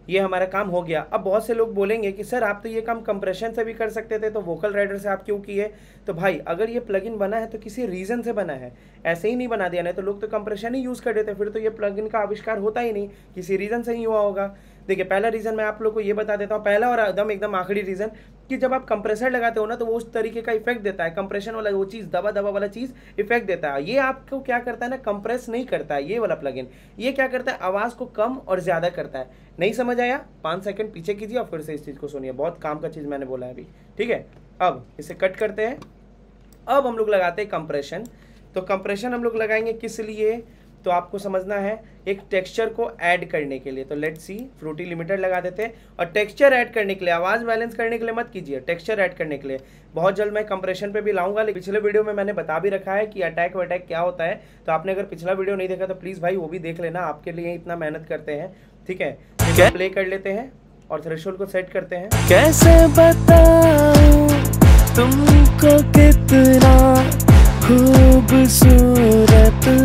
ये हमारा काम हो गया। अब बहुत से लोग बोलेंगे कि सर आप तो ये काम कंप्रेशन से भी कर सकते थे, तो वोकल राइडर से आप क्यों किए। तो भाई अगर ये प्लगइन बना है तो किसी रीज़न से बना है, ऐसे ही नहीं बना दिया। नहीं तो लोग तो कंप्रेशन ही यूज़ कर देते, फिर तो ये प्लगइन का आविष्कार होता ही नहीं, किसी रीज़न से ही हुआ होगा। देखिए पहला रीज़न मैं आप लोग को ये बता देता हूँ, पहला और एकदम आखिरी रीज़न, कि जब आप कंप्रेसर लगाते हो ना तो वो उस तरीके का इफेक्ट देता है। कंप्रेशन वाला वो चीज़, दबा दबा वाला चीज़ इफेक्ट देता है। ये आपको क्या करता है ना, कंप्रेस नहीं करता है ये वाला प्लगइन। ये क्या करता है, आवाज़ को कम और ज़्यादा करता है। नहीं समझ आया, 5 सेकंड पीछे कीजिए और फिर से इस चीज़ को सुनिए, बहुत काम का चीज़ मैंने बोला है अभी, ठीक है। अब इसे कट करते हैं। अब हम लोग लगाते हैं कंप्रेशन। तो कंप्रेशन हम लोग लगाएंगे किस लिए, तो आपको समझना है, एक टेक्सचर को ऐड करने के लिए। तो लेट्स सी, फ्रूटी लिमिटेड लगा देते हैं। और टेक्सचर ऐड करने के लिए, आवाज़ बैलेंस करने के लिए मत कीजिए, टेक्सचर ऐड करने के लिए बहुत जल्द मैं कंप्रेशन पे भी लाऊंगा। लेकिन पिछले वीडियो में मैंने बता भी रखा है कि अटैक वटैक क्या होता है। तो आपने अगर पिछला वीडियो नहीं देखा तो प्लीज़ भाई वो भी देख लेना, आपके लिए इतना मेहनत करते हैं, ठीक है। प्ले कर लेते हैं। और थ्रेशोल्ड को सेट करते हैं।
कैसे बताऊं तुमको कितना खूबसूरत हो,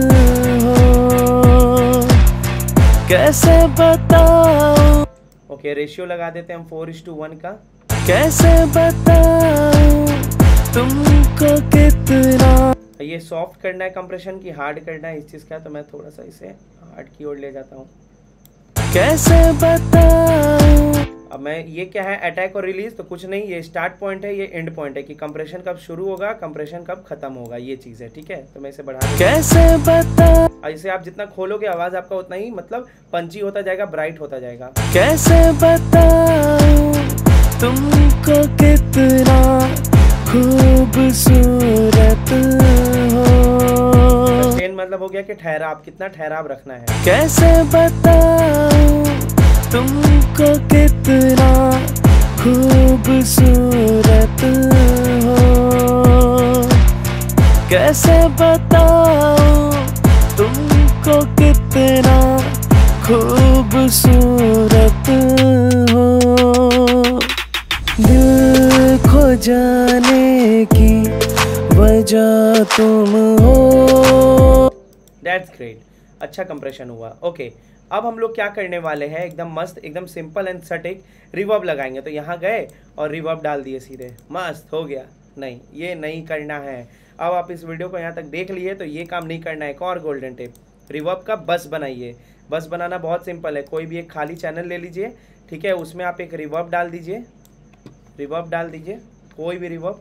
कैसे बताऊं।
ओके, रेशियो लगा देते हैं हम 4:1 का।
कैसे बताऊं तुमको कितना।
ये सॉफ्ट करना है कंप्रेशन की हार्ड करना है इस चीज़ का, तो मैं थोड़ा सा इसे हार्ड की ओर ले जाता हूँ।
कैसे बताऊं।
अब मैं ये क्या है, अटैक और रिलीज, तो कुछ नहीं, ये स्टार्ट पॉइंट है, ये एंड पॉइंट है कि कंप्रेशन कब शुरू होगा, कंप्रेशन कब खत्म होगा, ये चीज़ है। ठीक है, तो मैं इसे बढ़ा देता हूं।
कैसे बताऊं।
इसे आप जितना खोलोगे आवाज़ आपका उतना ही मतलब पंची होता जाएगा, ब्राइट होता जाएगा।
कैसे बताऊं तुमको कितना खूबसूरत हो।
स्टेन मतलब हो गया कि ठहराव, कितना ठहराव रखना है।
कैसे बताऊं तुमको कितना खूबसूरत हो, कैसे बताऊं तुमको कितना खूबसूरत हो। दिल खो जाने की वजह तुम हो।
दैट्स ग्रेट, अच्छा कंप्रेशन हुआ। ओके, अब हम लोग क्या करने वाले हैं, एकदम मस्त, एकदम सिंपल एंड सटीक रिवर्ब लगाएंगे। तो यहाँ गए और रिवर्ब डाल दिए सीधे, मस्त हो गया। नहीं, ये नहीं करना है। अब आप इस वीडियो को यहाँ तक देख लिए तो ये काम नहीं करना है। एक और गोल्डन टिप, रिवर्ब का बस बनाइए। बस बनाना बहुत सिंपल है, कोई भी एक खाली चैनल ले लीजिए, ठीक है, उसमें आप एक रिवर्ब डाल दीजिए, रिवर्ब डाल दीजिए, कोई भी रिवर्ब,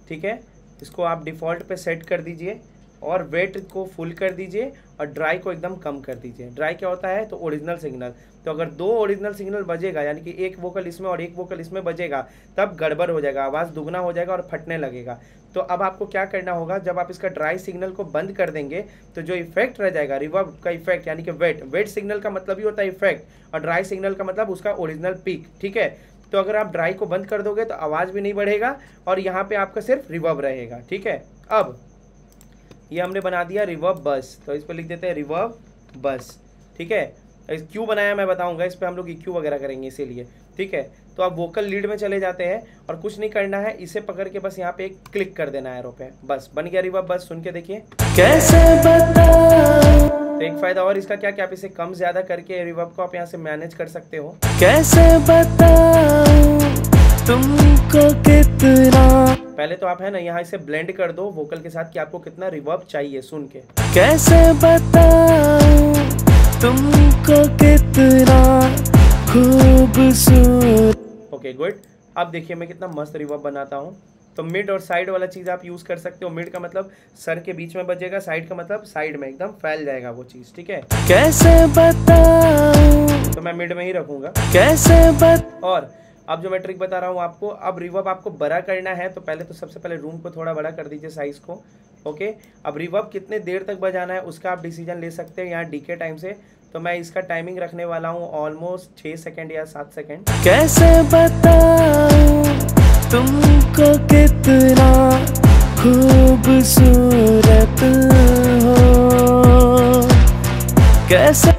ठीक है। इसको आप डिफ़ॉल्ट पे सेट कर दीजिए और वेट को फुल कर दीजिए और ड्राई को एकदम कम कर दीजिए। ड्राई क्या होता है, तो ओरिजिनल सिग्नल। तो अगर 2 ओरिजिनल सिग्नल बजेगा, यानी कि एक वोकल इसमें और एक वोकल इसमें बजेगा, तब गड़बड़ हो जाएगा, आवाज़ दुगना हो जाएगा और फटने लगेगा। तो अब आपको क्या करना होगा, जब आप इसका ड्राई सिग्नल को बंद कर देंगे तो जो इफेक्ट रह जाएगा, रिवर्ब का इफेक्ट, यानी कि वेट सिग्नल का मतलब ही होता है इफेक्ट और ड्राई सिग्नल का मतलब उसका ओरिजिनल पीक, ठीक है। तो अगर आप ड्राई को बंद कर दोगे तो आवाज़ भी नहीं बढ़ेगा और यहाँ पे आपका सिर्फ रिवर्ब रहेगा, ठीक है। अब ये हमने बना दिया रिवर्ब बस, तो इस पर लिख देते हैं रिवर्ब बस, ठीक है। क्यों बनाया मैं बताऊंगा, इस पर हम लोग EQ वगैरह करेंगे इसीलिए, ठीक है। तो आप वोकल लीड में चले जाते हैं और कुछ नहीं करना है, इसे पकड़ के बस यहाँ पे एक क्लिक कर देना है एरो पे, बस बन गया रिवर्ब बस। सुन के देखिए।
कैसे बताऊं।
तो एक फायदा और इसका क्या कि आप इसे कम ज्यादा करके रिवर्ब को आप यहाँ से मैनेज कर सकते हो।
कैसे बताऊं तुमको कितना।
पहले तो आप है ना यहाँ इसे ब्लेंड कर दो वोकल के साथ कि आपको कितना रिवर्ब चाहिए सुन के।
कैसे बताऊं तुमको कितना खूबसूरत।
ओके गुड, अब देखिए मैं कितना मस्त रिवर्ब बनाता हूँ। तो मिड और साइड वाला चीज़ आप यूज़ कर सकते हो। मिड का मतलब सर के बीच में बजेगा, साइड का मतलब साइड में एकदम फैल जाएगा वो चीज़, ठीक है।
कैसे बताऊं।
तो मैं मिड में ही रखूँगा।
कैसे
और अब जो मैं ट्रिक बता रहा हूँ आपको, अब रिवर्ब आपको बड़ा करना है तो पहले तो सबसे पहले रूम को थोड़ा बड़ा कर दीजिए, साइज़ को। ओके, अब रिवर्ब कितने देर तक बजाना है उसका आप डिसीजन ले सकते हैं यहाँ डीके टाइम से। तो मैं इसका टाइमिंग रखने वाला हूँ ऑलमोस्ट 6 सेकेंड या 7 सेकेंड।
कैसे बताऊं तुमको कितना खूबसूरत हो, कैसे।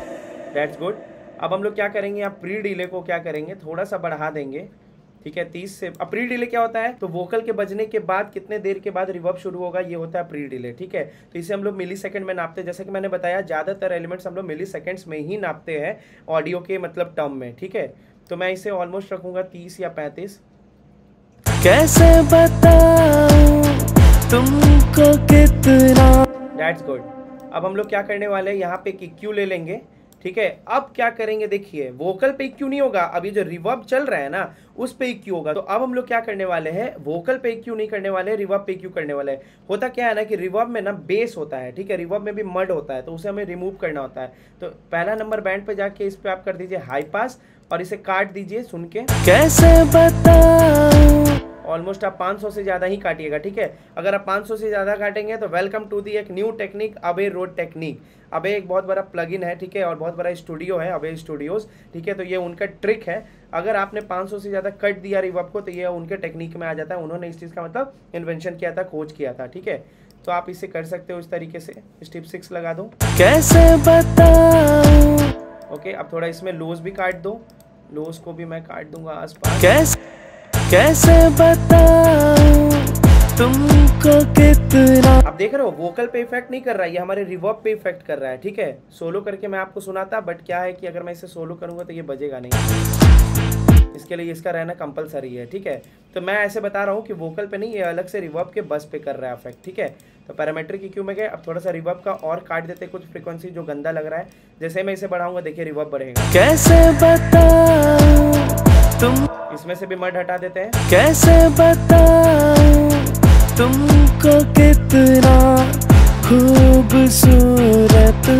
That's good. अब हम लोग क्या करेंगे, आप प्री डिले को क्या करेंगे, थोड़ा सा बढ़ा देंगे, ठीक है, 30 से। अब प्री डिले क्या होता है, तो वोकल के बजने के बाद कितने देर के बाद रिवर्ब शुरू होगा, ये होता है प्री डिले, ठीक है। तो इसे हम लोग मिली सेकंड में नापते हैं। जैसे कि मैंने बताया ज़्यादातर एलिमेंट्स हम लोग मिली सेकंड्स में ही नापते हैं ऑडियो के मतलब टर्म में, ठीक है। तो मैं इसे ऑलमोस्ट रखूँगा 30 या 35।
कैसे बताऊं तुमको कितना।
That's good. अब हम लोग क्या करने वाले हैं, यहाँ पे एक EQ ले लेंगे, ठीक है। अब क्या करेंगे, देखिए वोकल पे EQ नहीं होगा, अब ये जो रिवर्ब चल रहा है ना उस पे EQ होगा। तो अब हम लोग क्या करने वाले हैं, वोकल पे EQ नहीं करने वाले, रिवर्ब पे EQ करने वाले हैं। होता क्या है ना कि रिवर्ब में ना बेस होता है, ठीक है, रिवर्ब में भी मड होता है, तो उसे हमें रिमूव करना होता है। तो पहला नंबर बैंड पे जाके इस पे आप कर दीजिए हाई पास और इसे काट दीजिए सुन के।
कैसे बताऊं।
ऑलमोस्ट आप 500 से ज़्यादा ही काटिएगा, ठीक है। अगर आप 500 से ज़्यादा काटेंगे तो वेलकम टू दी एक न्यू टेक्निक, अबे रोड टेक्निक। अबे एक बहुत बड़ा प्लगइन है, ठीक है, और बहुत बड़ा स्टूडियो है अबे स्टूडियोज, ठीक है। तो ये उनका ट्रिक है, अगर आपने 500 से ज़्यादा कट दिया रिवर्ब को तो ये उनके टेक्निक में आ जाता है। उन्होंने इस चीज़ का मतलब इन्वेंशन किया था, खोज किया था, ठीक है। तो आप इसे कर सकते हो इस तरीके से। स्टेप 6 लगा दो।
कैसे बताऊं।
ओके, अब थोड़ा इसमें लोज भी काट दो, लोस को भी मैं काट दूंगा आसपास।
कैसे बताऊं तुमको कितना।
आप देख रहे हो वोकल पे इफेक्ट नहीं कर रहा है, ये हमारे रिवर्ब पे इफेक्ट कर रहा है। ठीक है, सोलो करके मैं आपको सुनाता, बट क्या है कि अगर मैं इसे सोलो करूंगा तो ये बजेगा नहीं, इसके लिए इसका रहना कंपलसरी है। ठीक है, तो मैं ऐसे बता रहा हूँ कि वोकल पे नहीं, ये अलग से रिवर्ब के बस पे कर रहा है इफेक्ट। ठीक है, तो पैरामीट्रिक EQ में गए, अब थोड़ा सा रिवर्ब का और काट देते कुछ फ्रीक्वेंसी जो गंदा लग रहा है। जैसे मैं इसे बढ़ाऊंगा देखिए रिवर्ब बढ़ेगा।
कैसे बताऊं तुम,
इसमें से भी मड हटा देते हैं।
कैसे बताऊं तुमको कितना खूबसूरत हो।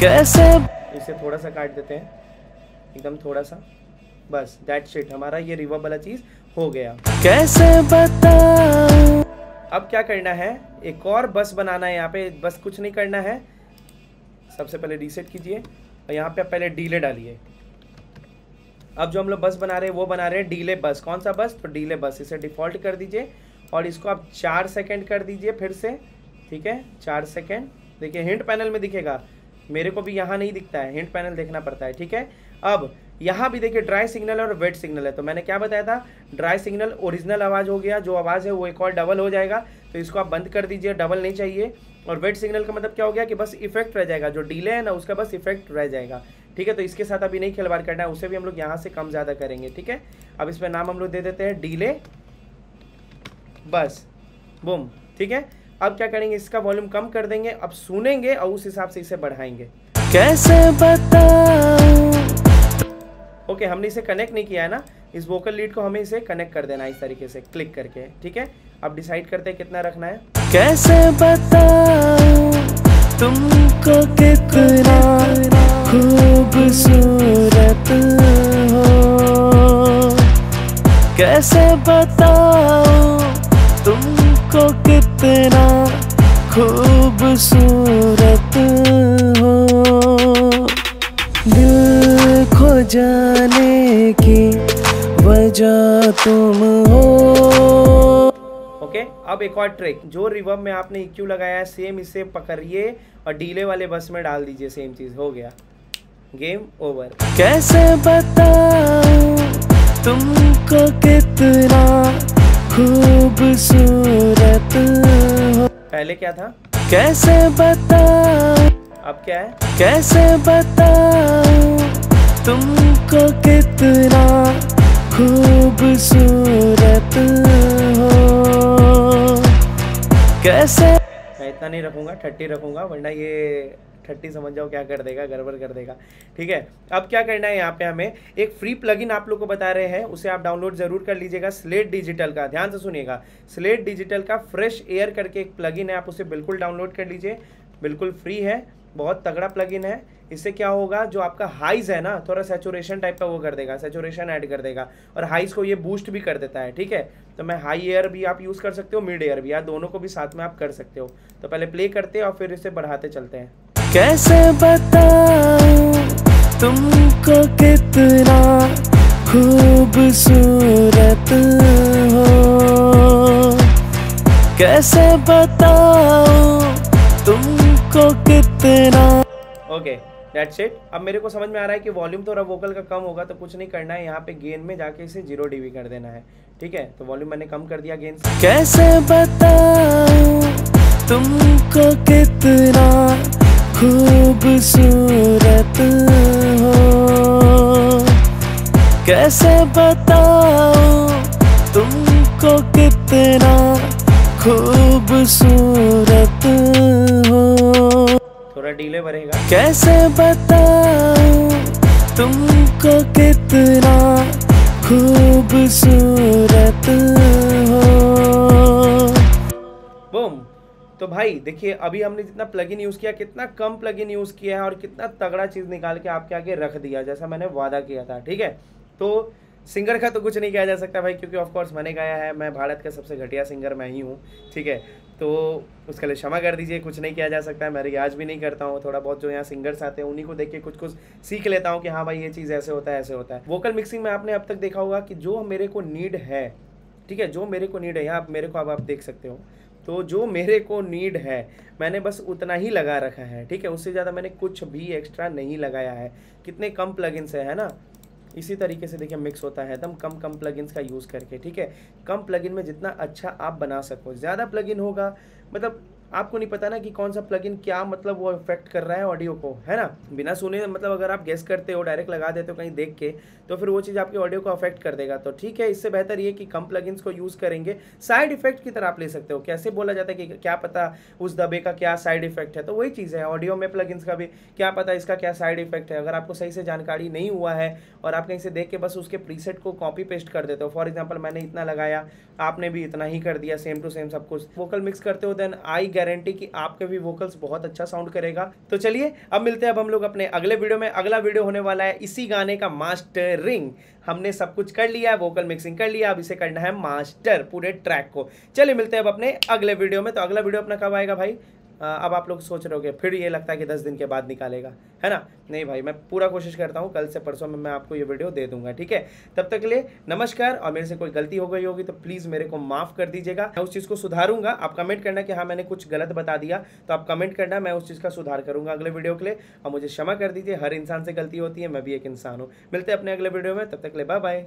कैसे,
इसे थोड़ा सा काट देते हैं, एकदम थोड़ा सा, बस दैट शिट, हमारा ये रिवर्ब वाला चीज हो गया।
कैसे बताऊं।
अब क्या करना है, एक और बस बनाना है यहाँ पे, बस कुछ नहीं करना है। सबसे पहले रीसेट कीजिए और यहाँ पे आप पहले डीले डालिए। अब जो हम लोग बस बना रहे हैं वो बना रहे हैं डीले बस। कौन सा बस, तो डीले बस। इसे डिफॉल्ट कर दीजिए और इसको आप 4 सेकेंड कर दीजिए फिर से। ठीक है, 4 सेकेंड। देखिए हिंट पैनल में दिखेगा, मेरे को भी यहाँ नहीं दिखता है, हिंट पैनल देखना पड़ता है। ठीक है, अब यहाँ भी देखिए ड्राई सिग्नल और वेट सिग्नल है। तो मैंने क्या बताया था, ड्राई सिग्नल ओरिजिनल आवाज़ हो गया, जो आवाज़ है वो एक और डबल हो जाएगा, तो इसको आप बंद कर दीजिए, डबल नहीं चाहिए। और वेट सिग्नल का मतलब क्या हो गया कि बस इफेक्ट रह जाएगा, जो डिले है ना उसका बस इफेक्ट रह जाएगा। ठीक है, तो इसके साथ अभी नहीं खिलवाड़ करना है, उसे भी हम लोग यहाँ से कम ज़्यादा करेंगे। ठीक है, अब इसमें नाम हम लोग दे देते हैं डीले बस, बूम। ठीक है, अब क्या करेंगे, इसका वॉल्यूम कम कर देंगे, अब सुनेंगे और उस हिसाब से इसे बढ़ाएंगे।
कैसे बताऊं।
ओके, हमने इसे कनेक्ट नहीं किया है ना, इस वोकल लीड को हमें इसे कनेक्ट कर देना है इस तरीके से क्लिक करके। ठीक है, अब डिसाइड करते हैं कितना रखना है।
कैसे बताऊं तुमको कितना खूबसूरत हो। कैसे बताऊं तुमको कितना खूबसूरत हो। दिल खो जाने की वजह तुम हो।
ओके, अब एक और ट्रिक, जो रिवर्ब में आपने EQ लगाया है सेम इसे पकड़िए और डीले वाले बस में डाल दीजिए, सेम चीज हो गया, गेम ओवर।
कैसे बताऊं तुमको कितना खूबसूरत हो।
पहले क्या था,
कैसे बताऊं,
अब क्या है,
कैसे बताऊं तुमको कितना खूबसूरत हो। कैसे,
मैं इतना नहीं रखूंगा, 30 रखूंगा, वरना ये 30 समझ जाओ क्या कर देगा, गड़बड़ कर देगा। ठीक है, अब क्या करना है, यहाँ पे हमें एक फ्री प्लगइन आप लोग को बता रहे हैं, उसे आप डाउनलोड जरूर कर लीजिएगा, स्लेट डिजिटल का। ध्यान से सुनिएगा, स्लेट डिजिटल का फ्रेश एयर करके एक प्लगइन है, आप उसे बिल्कुल डाउनलोड कर लीजिए, बिल्कुल फ्री है, बहुत तगड़ा प्लगइन है। इससे क्या होगा, जो आपका हाइज है ना, थोड़ा सैचुरेशन टाइप का वो कर देगा, सैचुरेशन ऐड कर देगा, और हाइज को ये बूस्ट भी कर देता है। ठीक है, तो मैं हाई एयर भी आप यूज़ कर सकते हो, मिड एयर भी, या दोनों को भी साथ में आप कर सकते हो। तो पहले प्ले करते हैं और फिर इसे बढ़ाते चलते हैं।
कैसे बताऊं तुमको कितना खूबसूरत हो। कैसे बताऊं तुमको कितना।
Okay, that's it. अब मेरे को समझ में आ रहा है कि वॉल्यूम थोड़ा वोकल का कम होगा, तो कुछ नहीं करना है, यहाँ पे गेन में जाके इसे 0 dB कर देना है। ठीक है, तो वॉल्यूम मैंने कम कर दिया गेन से।
कैसे बताऊं तुमको कितना खूबसूरत हो। कैसे बताऊं तुमको कितना खूबसूरत हो।
थोड़ा डीले बढ़ेगा।
कैसे बताऊं तुमको कितना खूबसूरत हो।
बूम। तो भाई देखिए, अभी हमने जितना प्लगइन यूज़ किया, कितना कम प्लगइन यूज़ किया है और कितना तगड़ा चीज़ निकाल के आपके आगे रख दिया, जैसा मैंने वादा किया था। ठीक है, तो सिंगर का तो कुछ नहीं किया जा सकता भाई, क्योंकि ऑफ कोर्स मैंने गाया है, मैं भारत का सबसे घटिया सिंगर मैं ही हूँ। ठीक है, तो उसके लिए क्षमा कर दीजिए, कुछ नहीं किया जा सकता है, मैं रियाज भी नहीं करता हूँ। थोड़ा बहुत जो यहाँ सिंगर्स आते हैं उन्हीं को देख के कुछ कुछ सीख लेता हूँ कि हाँ भाई ये चीज़ ऐसे होता है, ऐसे होता है। वोकल मिक्सिंग में आपने अब तक देखा होगा कि जो मेरे को नीड है, ठीक है, जो मेरे को नीड है, यहाँ मेरे को अब आप देख सकते हो, तो जो मेरे को नीड है मैंने बस उतना ही लगा रखा है, ठीक है, उससे ज़्यादा मैंने कुछ भी एक्स्ट्रा नहीं लगाया है। कितने कम प्लगइन्स है ना। इसी तरीके से देखिए मिक्स होता है एकदम कम कम प्लगइन्स का यूज़ करके, ठीक है। कम प्लगइन में जितना अच्छा आप बना सको, ज़्यादा प्लगइन होगा मतलब आपको नहीं पता ना कि कौन सा प्लगइन क्या मतलब वो इफेक्ट कर रहा है ऑडियो को, है ना। बिना सुने मतलब अगर आप गेस करते हो, डायरेक्ट लगा देते हो कहीं देख के, तो फिर वो चीज़ आपके ऑडियो को अफेक्ट कर देगा। तो ठीक है, इससे बेहतर ये कि कम प्लगइन्स को यूज़ करेंगे। साइड इफेक्ट की तरह आप ले सकते हो। कैसे बोला जाता है कि क्या पता उस दबे का क्या साइड इफेक्ट है, तो वही चीज़ है ऑडियो में प्लगइन्स का भी, क्या पता इसका क्या साइड इफेक्ट है। अगर आपको सही से जानकारी नहीं हुआ है और आप कहीं से देख के बस उसके प्रीसेट को कॉपी पेस्ट कर देते हो, फॉर एग्जाम्पल मैंने इतना लगाया, आपने भी इतना ही कर दिया, सेम टू सेम सब कुछ वोकल मिक्स करते हो, देन आई गारंटी कि आपके भी वोकल्स बहुत अच्छा साउंड करेगा। तो चलिए अब मिलते हैं, अब हम लोग अपने अगले वीडियो में। अगला वीडियो होने वाला है इसी गाने का मास्टरिंग। हमने सब कुछ कर लिया है, वोकल मिक्सिंग कर लिया, अब इसे करना है मास्टर पूरे ट्रैक को। चलिए मिलते हैं अब अपने अगले वीडियो में। तो अगला वीडियो अपना कब आएगा भाई? अब आप लोग सोच रहे होगे फिर ये लगता है कि 10 दिन के बाद निकालेगा, है ना। नहीं भाई, मैं पूरा कोशिश करता हूँ, कल से परसों में मैं आपको ये वीडियो दे दूंगा, ठीक है। तब तक के लिए नमस्कार। और मेरे से कोई गलती हो गई होगी तो प्लीज़ मेरे को माफ़ कर दीजिएगा, मैं उस चीज़ को सुधारूंगा। आप कमेंट करना कि हाँ मैंने कुछ गलत बता दिया, तो आप कमेंट करना, मैं उस चीज़ का सुधार करूँगा अगले वीडियो के लिए। और मुझे क्षमा कर दीजिए, हर इंसान से गलती होती है, मैं भी एक इंसान हूँ। मिलते हैं अपने अगले वीडियो में, तब तक के लिए बाय बाय।